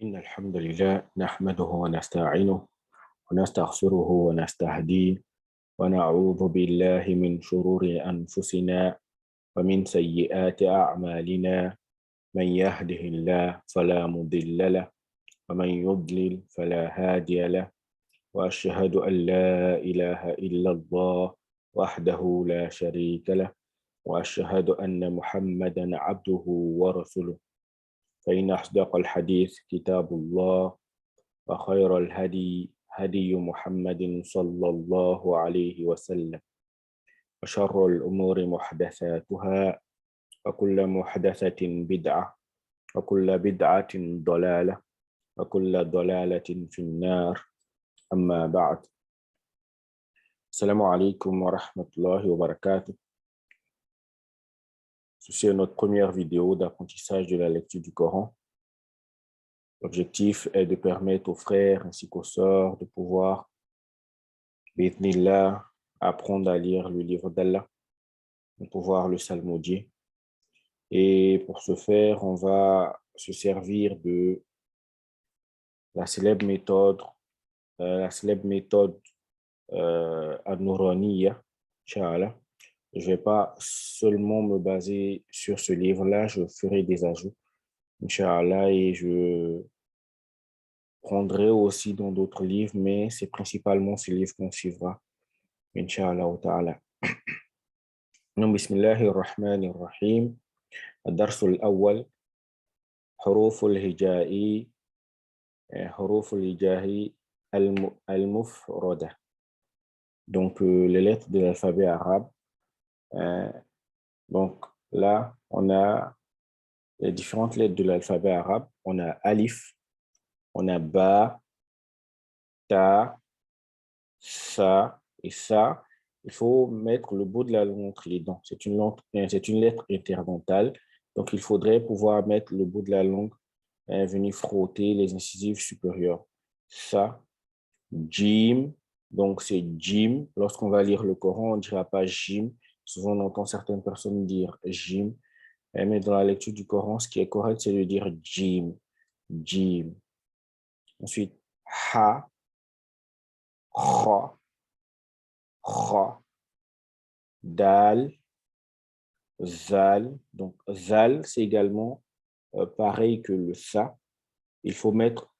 إن الحمد لله نحمده ونستعينه ونستغفره ونستهديه ونعوذ بالله من شرور أنفسنا ومن سيئات أعمالنا. من يهده الله فلا مضل له ومن يضلل فلا هادي له، وأشهد أن لا إله إلا الله وحده لا شريك له، وأشهد أن محمدا عبده ورسوله. فإن أصدق الحديث كتاب الله، وخير الهدي هدي محمد صلى الله عليه وسلم، وشر الأمور محدثاتها، وكل محدثة بدعة، وكل بدعة ضلالة، وكل ضلالة في النار. أما بعد. السلام عليكم ورحمة الله وبركاته. Ceci est notre première vidéo d'apprentissage de la lecture du Coran. L'objectif est de permettre aux frères ainsi qu'aux sœurs de pouvoir, Bismillah, apprendre à lire le livre d'Allah, de pouvoir le psalmodier. Et pour ce faire, on va se servir de la célèbre méthode, An-Nuraniya, Inch'Allah. Je ne vais pas seulement me baser sur ce livre-là, je ferai des ajouts, Inch'Allah, et je prendrai aussi dans d'autres livres, mais c'est principalement ce livre qu'on suivra, Inch'Allah ta'ala. Bismillahir Rahmanir Rahim. الدرس الأول حروف الهجاء حروف الهجاء المفردة. Donc, les lettres de l'alphabet arabe. Donc, là, on a les différentes lettres de l'alphabet arabe. On a alif, on a ba, ta, sa et ça. Il faut mettre le bout de la langue entre les dents. C'est une lettre interdentale. Donc, il faudrait pouvoir mettre le bout de la langue, venir frotter les incisives supérieures. Ça, jim, donc c'est jim. Lorsqu'on va lire le Coran, on ne dira pas jim. Souvent, on entend certaines personnes dire jim. Mais dans la lecture du Coran, ce qui est correct, c'est de dire jim, jim. Ensuite, ha, kha, kha, dal, zal. Donc, zal, c'est également pareil que le sa. Il faut mettre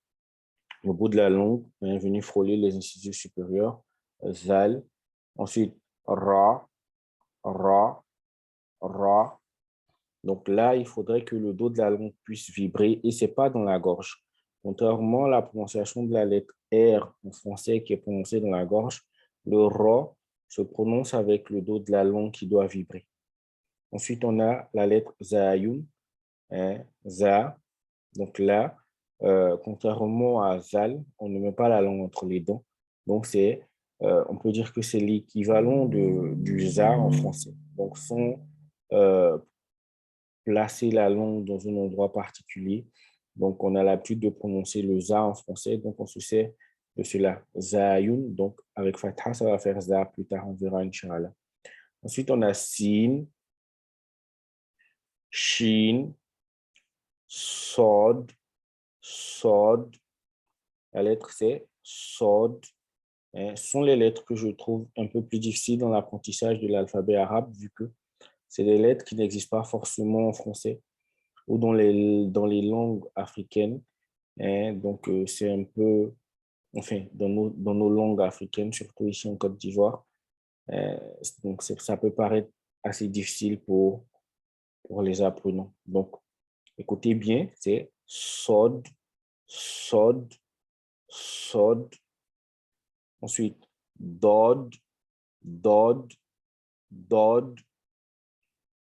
le bout de la langue, venir frôler les incisives supérieures. Zal. Ensuite, ra, ra, ra. Donc là, il faudrait que le dos de la langue puisse vibrer et ce n'est pas dans la gorge. Contrairement à la prononciation de la lettre R en français qui est prononcée dans la gorge, le ra se prononce avec le dos de la langue qui doit vibrer. Ensuite, on a la lettre Zayoun, za. Donc là, contrairement à zal, on ne met pas la langue entre les dents. Donc on peut dire que c'est l'équivalent du za en français. Donc sans placer la langue dans un endroit particulier. Donc on a l'habitude de prononcer le za en français, donc on se sert de cela. Zayoun, donc avec fatha, ça va faire za plus tard, on verra Inch'Allah. Ensuite, on a sin, shin, sod, sod. La lettre c'est sod. Ce sont les lettres que je trouve un peu plus difficiles dans l'apprentissage de l'alphabet arabe, vu que c'est des lettres qui n'existent pas forcément en français ou dans les langues africaines. Donc, c'est un peu, enfin, dans nos langues africaines, surtout ici en Côte d'Ivoire. Donc, ça peut paraître assez difficile pour les apprenants. Donc, écoutez bien, c'est sod, sod, sod. Ensuite, dod, dod, dod,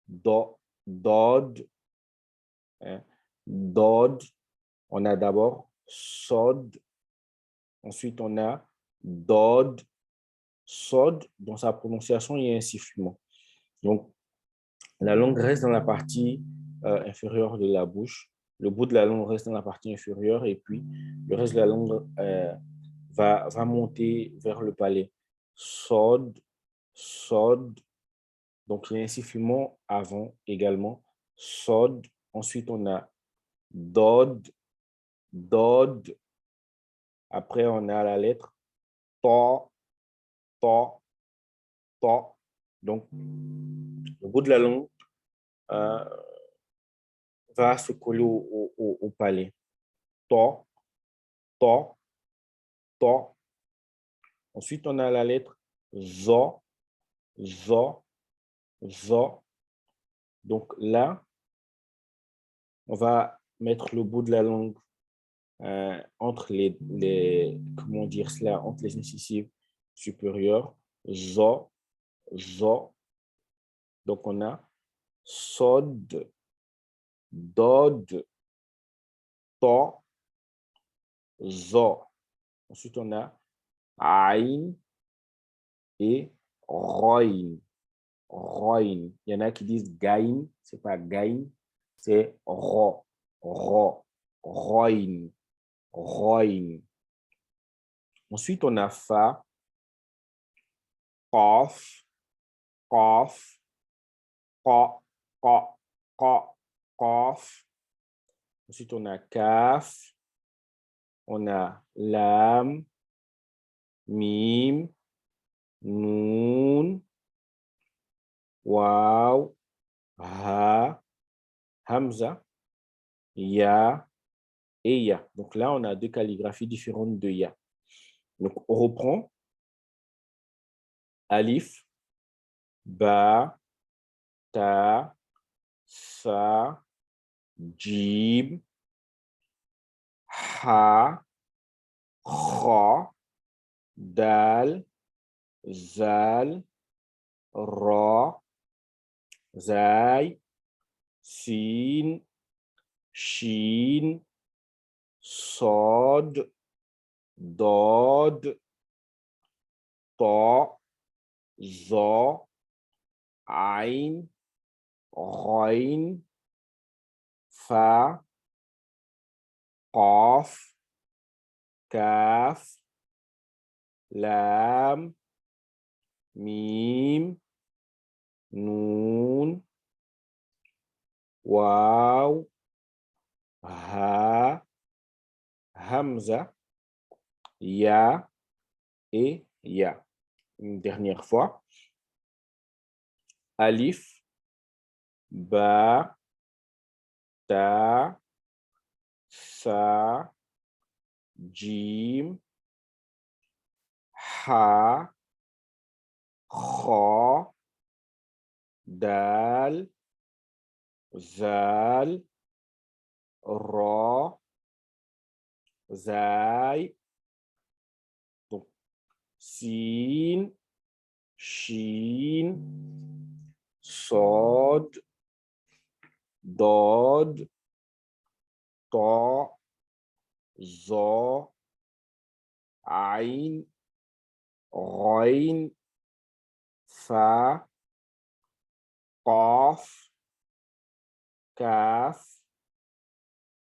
dod, dod. On a d'abord sod, ensuite on a dod, sod. Dans sa prononciation, il y a un sifflement. Donc, la langue reste dans la partie inférieure de la bouche. Le bout de la langue reste dans la partie inférieure et puis le reste de la langue va monter vers le palais. Sod, sod. Donc, il y a un sifflement avant également. Sod. Ensuite, on a dod, Dod. Après, on a la lettre to, to, to. Donc, le bout de la langue va se coller au palais. To, to, to. Ensuite, on a la lettre zo, zo, zo. Donc là, on va mettre le bout de la langue entre comment dire cela, entre les incisives supérieures. Zo, zo. Donc on a sod, dod, to, zo. Ensuite, on a aïn et roin. Roin. Il y en a qui disent gain, c'est pas gain, c'est ro, ro, roin, roin. Ensuite, on a fa, qaf, qaf, qa, qa, qa, qaf. Ensuite, on a kaf, on a lam, mim, noun, waw, ha, hamza, ya et ya. Donc là, on a deux calligraphies différentes de ya. Donc, on reprend alif, ba, ta, sa, jim, ha, kha, dal, zal, ra, zay, sin, shin, sod, dod, to, zo, ain, roin, fa, qaf, kaf, lam, mim, noun, waw, ha, hamza, ya et ya. Une dernière fois. Alif, ba, ta, sa, jim, ha, kha, dal, zal, ra, zay. Donc, sin, shin, sod, dod, to, zo, ain, roin, fa, qaf, kaf,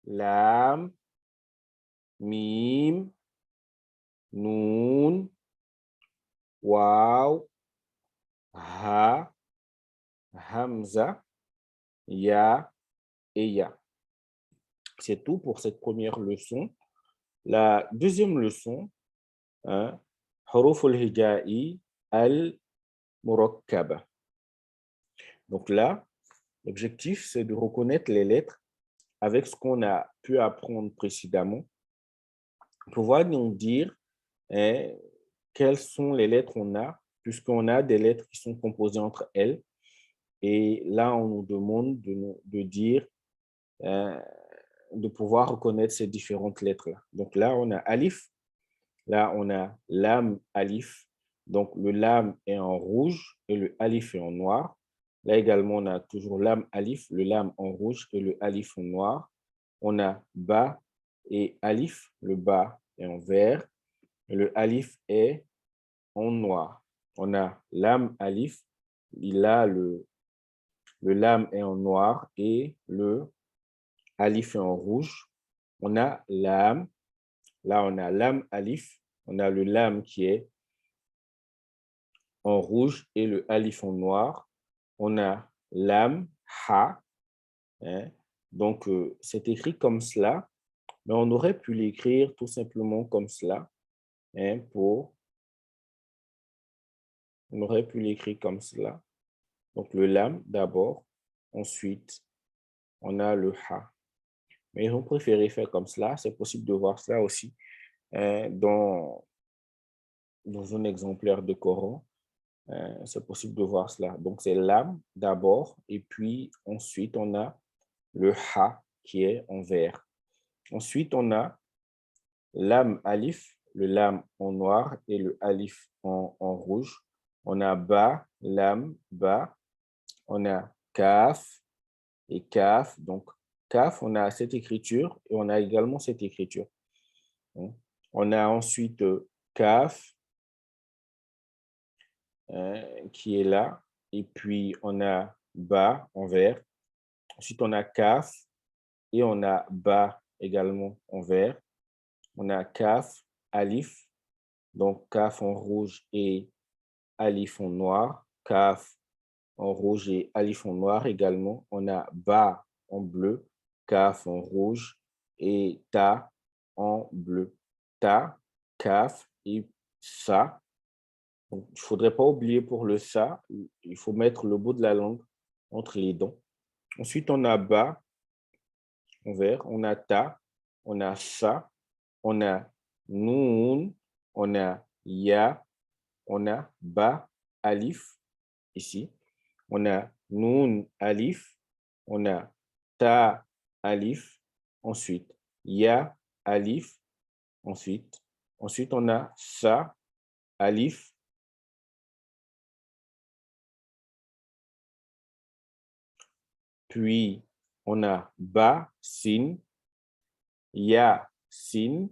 lam, mim, noun, waw, ha, hamza, ya et ya. C'est tout pour cette première leçon. La deuxième leçon, huruf al-hija'i al-murakkaba. Donc là, l'objectif, c'est de reconnaître les lettres avec ce qu'on a pu apprendre précédemment, pouvoir nous dire quelles sont les lettres qu'on a, puisqu'on a des lettres qui sont composées entre elles. Et là, on nous demande de dire, de pouvoir reconnaître ces différentes lettres-là. Donc là, on a alif. Là, on a lam, alif. Donc, le lam est en rouge et le alif est en noir. Là également, on a toujours lam, alif, le lam en rouge et le alif en noir. On a ba et alif, le ba est en vert et le alif est en noir. On a lam, alif, là, le lam est en noir et le alif est en rouge. On a lam, là, on a lam, alif, on a le lam qui est en rouge et le alif en noir. On a lam, ha. Donc, c'est écrit comme cela, Mais on aurait pu l'écrire tout simplement comme cela. Hein, on aurait pu l'écrire comme cela. Donc, le lam d'abord. Ensuite, on a le ha. Mais ils ont préféré faire comme cela. C'est possible de voir cela aussi hein, dans un exemplaire de Coran. C'est possible de voir cela. Donc, c'est lam d'abord. Et puis, ensuite, on a le ha qui est en vert. Ensuite, on a lam alif, le lam en noir et le alif en rouge. On a ba, lam, ba. On a kaf et kaf. Donc, kaf, on a cette écriture et on a également cette écriture. On a ensuite kaf qui est là. Et puis, on a ba en vert. Ensuite, on a kaf et on a ba également en vert. On a kaf, alif. Donc, kaf en rouge et alif en noir. Kaf en rouge et alif en noir également. On a ba en bleu, kaf en rouge et ta en bleu. Ta, kaf et sa. Donc, il ne faudrait pas oublier pour le sa, il faut mettre le bout de la langue entre les dents. Ensuite, on a ba en vert, on a ta, on a sa, on a noun, on a ya, on a ba, alif, ici. On a noun, alif, on a ta, alif, ensuite ya, alif, ensuite on a sa, alif, puis on a ba, sin, ya, sin,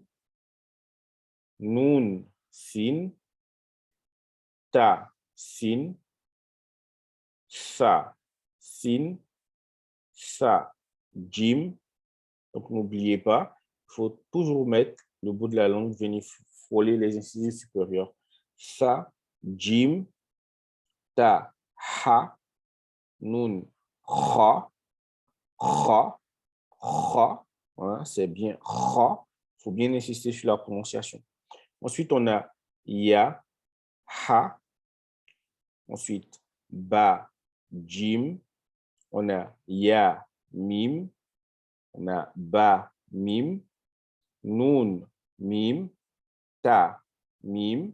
noun, sin, ta, sin, sa, sin, sa, jim. Donc, n'oubliez pas, il faut toujours mettre le bout de la langue, venir frôler les incisives supérieures. Sa, jim, ta, ha, nun, kha, kha, kha. Voilà, c'est bien kha. Il faut bien insister sur la prononciation. Ensuite, on a ya, ha. Ensuite, ba, jim. On a ya, mim. On a ba, mim. Nun, mim. Ta, mim.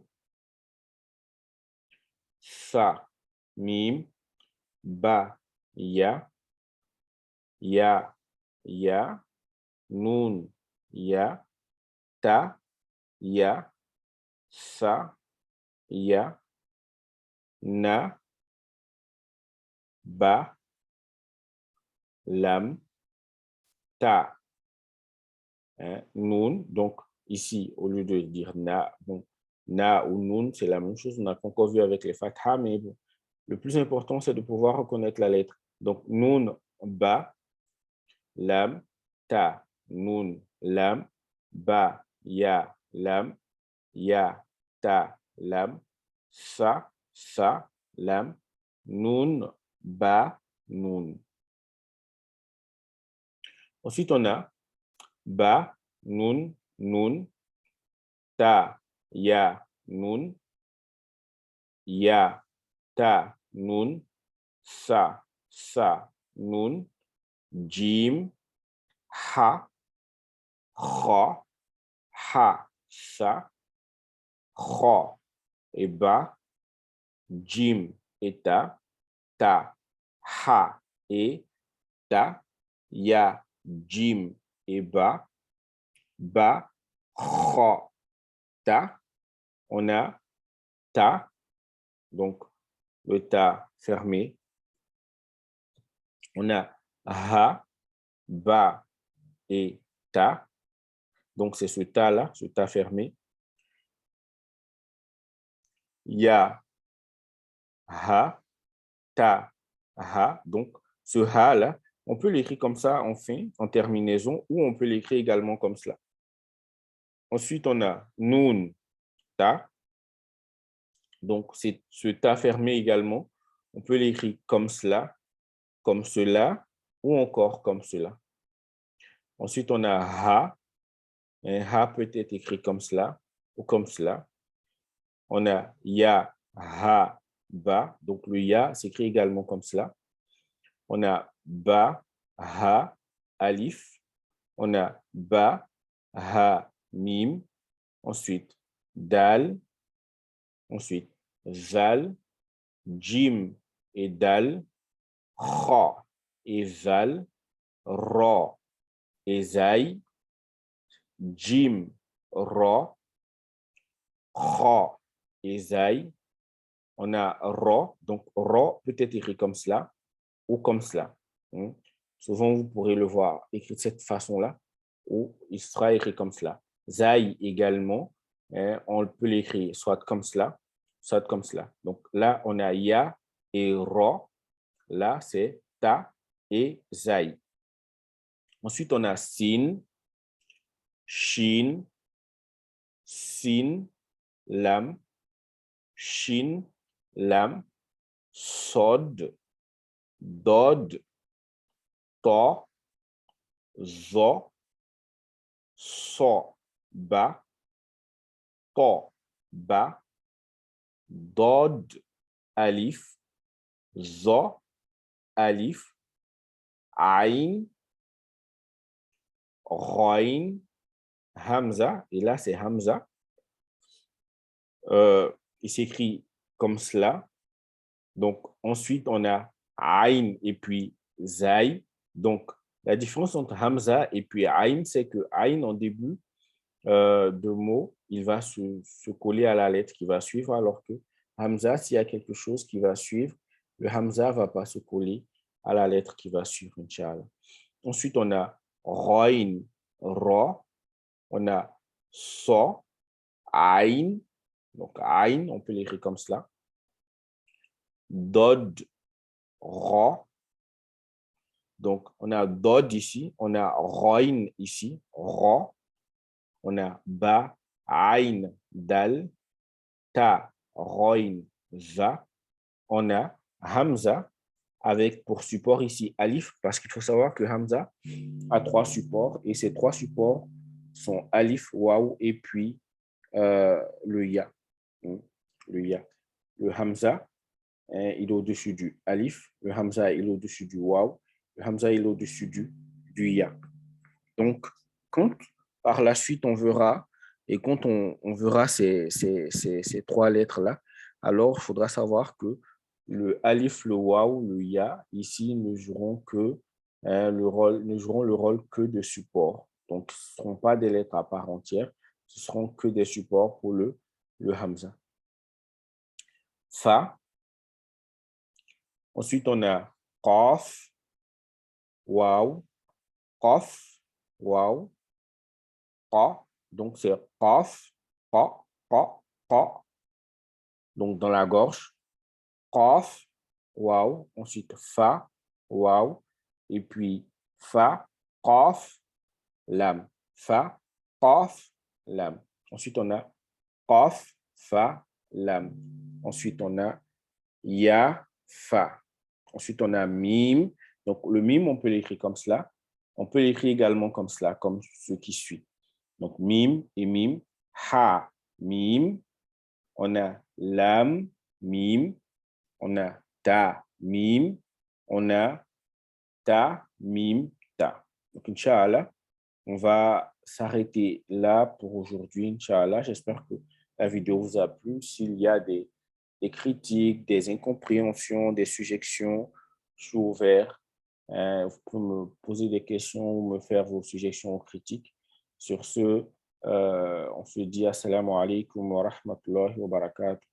Sa, mim. Ba, ya. Ya, ya. Nun, ya. Ta, ya. Sa, ya. Na, ba, lam, ta. Hein, nun, donc ici, au lieu de dire na, bon, na ou nun, c'est la même chose. On a encore vu avec les fatha, mais bon, le plus important, c'est de pouvoir reconnaître la lettre. Donc, nun, ba, lam, ta, nun, lam, ba, ya, lam, ya, ta, lam, sa, lam, nun, ba, nun. Ensuite, on a ba, nun, nun, ta, ya, nun, ya, ta, nun, sa, nun, jim, ha, kha, ha, sa, kha et ba, jim et ta, ha et ta, ya, jim et ba, kha, ta. On a ta, donc le ta fermé. On a ha, ba et ta. Donc, c'est ce ta-là, ce ta fermé. Ya, ha, ta, ha. Donc, ce ha-là, on peut l'écrire comme ça en fin, en terminaison, ou on peut l'écrire également comme cela. Ensuite, on a nun, ta. Donc, c'est ce ta fermé également. On peut l'écrire comme cela, comme cela, ou encore comme cela. Ensuite, on a ha, Un ha peut être écrit comme cela ou comme cela. On a ya, ha, ba. Donc, le ya s'écrit également comme cela. On a ba, ha, alif. On a ba, ha, mim. Ensuite, dal. Ensuite, zal, jim et dal, kha et zal, ra et zay, jim, ra, kha et zay. On a ra, donc ra peut être écrit comme cela ou comme cela. Souvent, vous pourrez le voir écrit de cette façon-là ou il sera écrit comme cela. Zay également, on peut l'écrire soit comme cela, soit comme cela. Donc là, on a ya et ra. Là, c'est ta et zay. Ensuite, on a sin, shin, sin, lam, shin, lam, sod, dod, ta, zo, so, ba, ta, ba, dod, alif, zo, alif, aïn, roin, hamza. Et là, c'est hamza. Il s'écrit comme cela. Donc, ensuite, on a aïn et puis zay. Donc, la différence entre hamza et puis aïn, c'est que aïn, en début de mot, il va se coller à la lettre qui va suivre, alors que hamza, s'il y a quelque chose qui va suivre, le hamza ne va pas se coller à la lettre qui va suivre, Inch'Allah. Ensuite, on a roin, ro. On a so, aïn. Donc, aïn, on peut l'écrire comme cela. Dod, ra. Donc, on a dod ici. On a roin ici, ra. On a ba, aïn, dal. Ta, roin, za. On a hamza avec pour support ici alif, parce qu'il faut savoir que hamza a 3 supports et ces 3 supports sont alif, waw et puis le ya. Le ya. Le hamza, il est au-dessus du alif. Le hamza, il est au-dessus du waw. Le hamza, il est au-dessus du ya. Donc, quand par la suite on verra, et quand on verra ces 3 lettres-là, alors il faudra savoir que le alif, le waw, le ya, ici, ne joueront que le rôle que de support. Donc, ce ne seront pas des lettres à part entière, ce seront que des supports pour le hamza. Fa. Ensuite, on a qaf, waw, qaf, waw, qa. Donc, c'est qaf, qa, qa, qa. Donc, dans la gorge. Qaf, waw. Ensuite, fa, waw. Et puis, fa, qaf, lam. Fa, qaf, lam. Ensuite, on a qaf, fa, lam. Ensuite, on a ya, fa. Ensuite, on a mim. Donc, le mim, on peut l'écrire comme cela. On peut l'écrire également comme cela, comme ce qui suit. Donc, mim et mim. Ha, mim. On a lam, mim. On a ta, mim. On a ta, mim, ta. Donc, Inch'Allah, on va s'arrêter là pour aujourd'hui, Inch'Allah. J'espère que la vidéo vous a plu. S'il y a des critiques, des incompréhensions, des suggestions, je suis ouvert. Vous pouvez me poser des questions ou me faire vos suggestions ou critiques. Sur ce, on se dit assalamu alaikum wa rahmatullahi wa barakatuh.